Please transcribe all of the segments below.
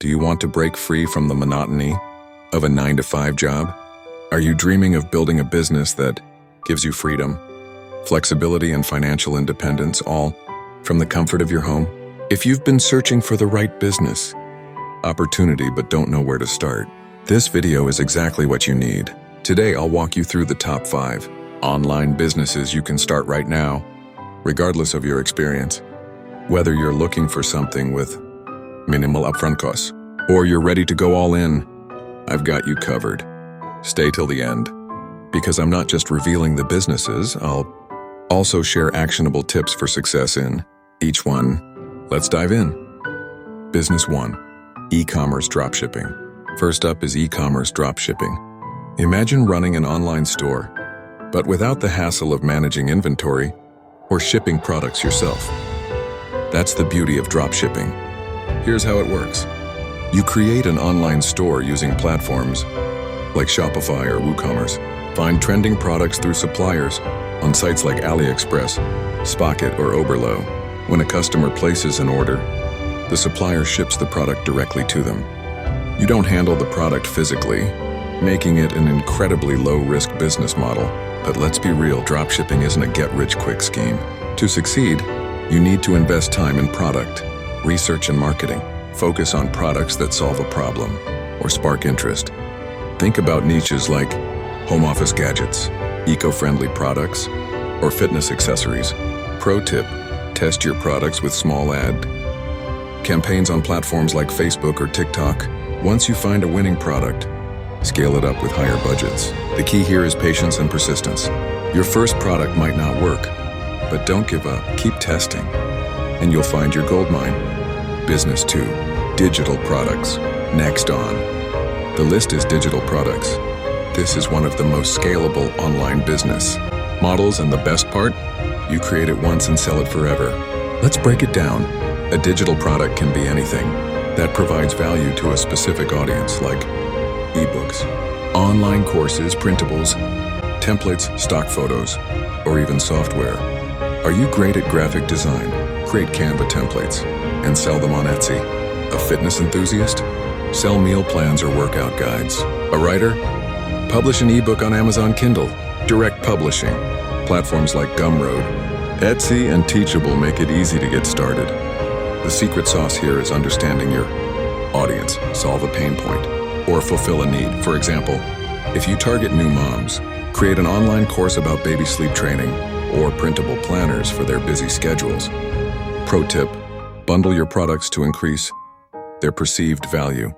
Do you want to break free from the monotony of a 9-to-5 job? Are you dreaming of building a business that gives you freedom, flexibility, and financial independence, all from the comfort of your home? If you've been searching for the right business opportunity but don't know where to start, this video is exactly what you need. Today, I'll walk you through the top 5 online businesses you can start right now, regardless of your experience. Whether you're looking for something with minimal upfront costs or you're ready to go all in, I've got you covered. Stay till the end, because I'm not just revealing the businesses, I'll also share actionable tips for success in each one. Let's dive in. Business 1. E-commerce dropshipping. First up is e-commerce dropshipping. Imagine running an online store, but without the hassle of managing inventory or shipping products yourself. That's the beauty of dropshipping. Here's how it works. You create an online store using platforms like Shopify or WooCommerce. Find trending products through suppliers on sites like AliExpress, Spocket, or Oberlo. When a customer places an order, the supplier ships the product directly to them. You don't handle the product physically, making it an incredibly low-risk business model. But let's be real, dropshipping isn't a get-rich-quick scheme. To succeed, you need to invest time in product, research, and marketing. Focus on products that solve a problem or spark interest. Think about niches like home office gadgets, eco-friendly products, or fitness accessories. Pro tip: test your products with small ad campaigns on platforms like Facebook or TikTok. Once you find a winning product, scale it up with higher budgets. The key here is patience and persistence. Your first product might not work, but don't give up. Keep testing, and you'll find your gold mine. Business 2. Digital products. Next on the list is digital products. This is one of the most scalable online business models, and the best part? You create it once and sell it forever. Let's break it down. A digital product can be anything that provides value to a specific audience, like ebooks, online courses, printables, templates, stock photos, or even software. Are you great at graphic design? Create Canva templates and sell them on Etsy. A fitness enthusiast? Sell meal plans or workout guides. A writer? Publish an ebook on Amazon Kindle. Direct publishing. Platforms like Gumroad, Etsy, and Teachable make it easy to get started. The secret sauce here is understanding your audience, solve a pain point, or fulfill a need. For example, if you target new moms, create an online course about baby sleep training or printable planners for their busy schedules. Pro tip: bundle your products to increase their perceived value.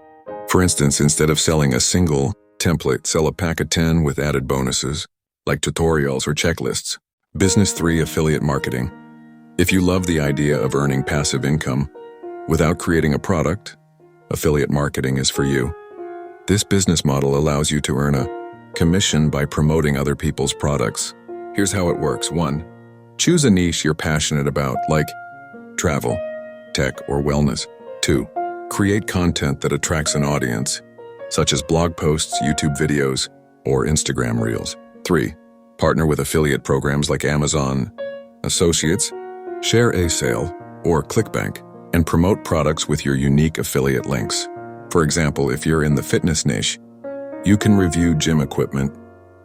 For instance, instead of selling a single template, sell a pack of 10 with added bonuses, like tutorials or checklists. Business 3. Affiliate marketing. If you love the idea of earning passive income without creating a product, affiliate marketing is for you. This business model allows you to earn a commission by promoting other people's products. Here's how it works. 1. Choose a niche you're passionate about, like travel, tech, or wellness. 2. Create content that attracts an audience, such as blog posts, YouTube videos, or Instagram Reels. 3. Partner with affiliate programs like Amazon Associates, Share a Sale, or ClickBank, and promote products with your unique affiliate links. For example, if you're in the fitness niche, you can review gym equipment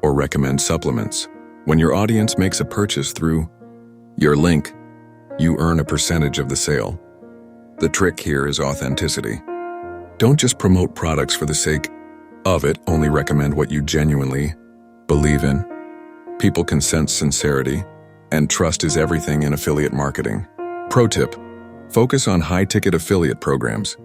or recommend supplements. When your audience makes a purchase through your link, you earn a percentage of the sale. The trick here is authenticity. Don't just promote products for the sake of it, only recommend what you genuinely believe in. People can sense sincerity, and trust is everything in affiliate marketing. Pro tip: focus on high-ticket affiliate programs.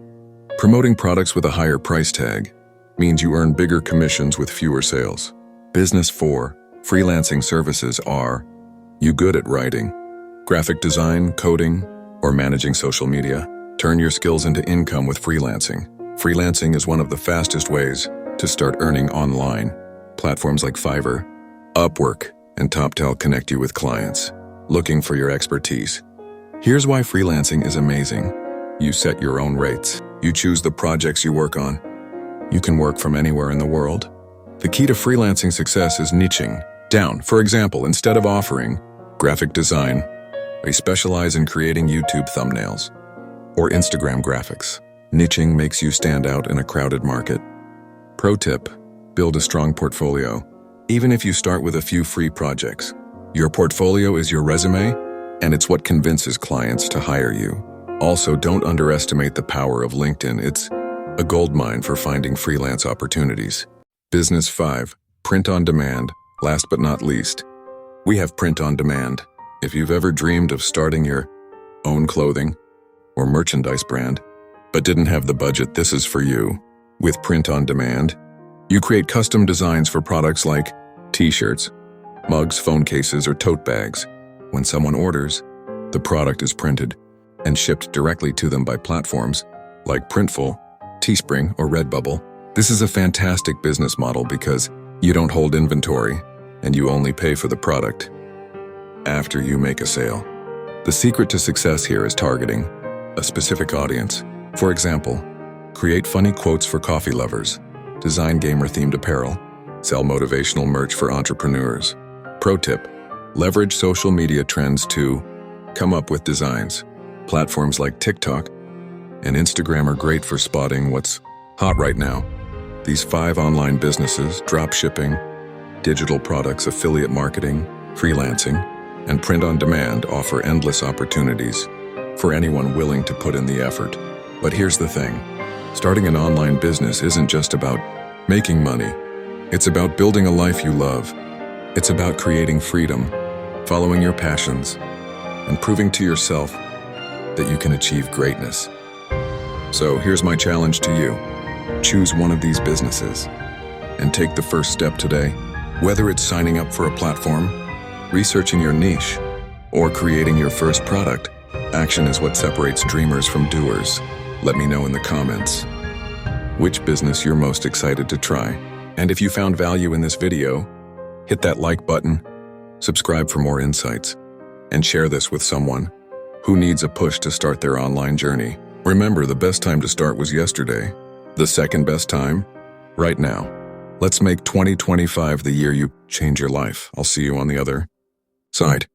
Promoting products with a higher price tag means you earn bigger commissions with fewer sales. Business 4. Freelancing services. Are you good at writing, graphic design, coding, or managing social media? Turn your skills into income with freelancing. Freelancing is one of the fastest ways to start earning online. Platforms like Fiverr, Upwork, and TopTal connect you with clients looking for your expertise. Here's why freelancing is amazing. You set your own rates. You choose the projects you work on. You can work from anywhere in the world. The key to freelancing success is niching down. For example, instead of offering graphic design, we specialize in creating YouTube thumbnails or Instagram graphics. Niching makes you stand out in a crowded market. Pro tip: build a strong portfolio. Even if you start with a few free projects, your portfolio is your resume, and it's what convinces clients to hire you. Also, don't underestimate the power of LinkedIn. It's a goldmine for finding freelance opportunities. Business 5. Print on demand. Last but not least, we have print on demand. If you've ever dreamed of starting your own clothing or merchandise brand, but didn't have the budget, this is for you. With print on demand, you create custom designs for products like t-shirts, mugs, phone cases, or tote bags. When someone orders, the product is printed and shipped directly to them by platforms like Printful, Teespring, or Redbubble. This is a fantastic business model because you don't hold inventory and you only pay for the product after you make a sale. The secret to success here is targeting a specific audience. For example, create funny quotes for coffee lovers, design gamer-themed apparel, sell motivational merch for entrepreneurs. Pro tip: leverage social media trends to come up with designs. Platforms like TikTok and Instagram are great for spotting what's hot right now. These 5 online businesses, dropshipping, digital products, affiliate marketing, freelancing, and print on demand, offer endless opportunities for anyone willing to put in the effort. But here's the thing: starting an online business isn't just about making money. It's about building a life you love. It's about creating freedom, following your passions, and proving to yourself that you can achieve greatness. So here's my challenge to you. Choose one of these businesses and take the first step today. Whether it's signing up for a platform, researching your niche, or creating your first product, action is what separates dreamers from doers. Let me know in the comments which business you're most excited to try. And if you found value in this video, hit that like button, subscribe for more insights, and share this with someone who needs a push to start their online journey. Remember, the best time to start was yesterday. The second best time, right now. Let's make 2025 the year you change your life. I'll see you on the other side.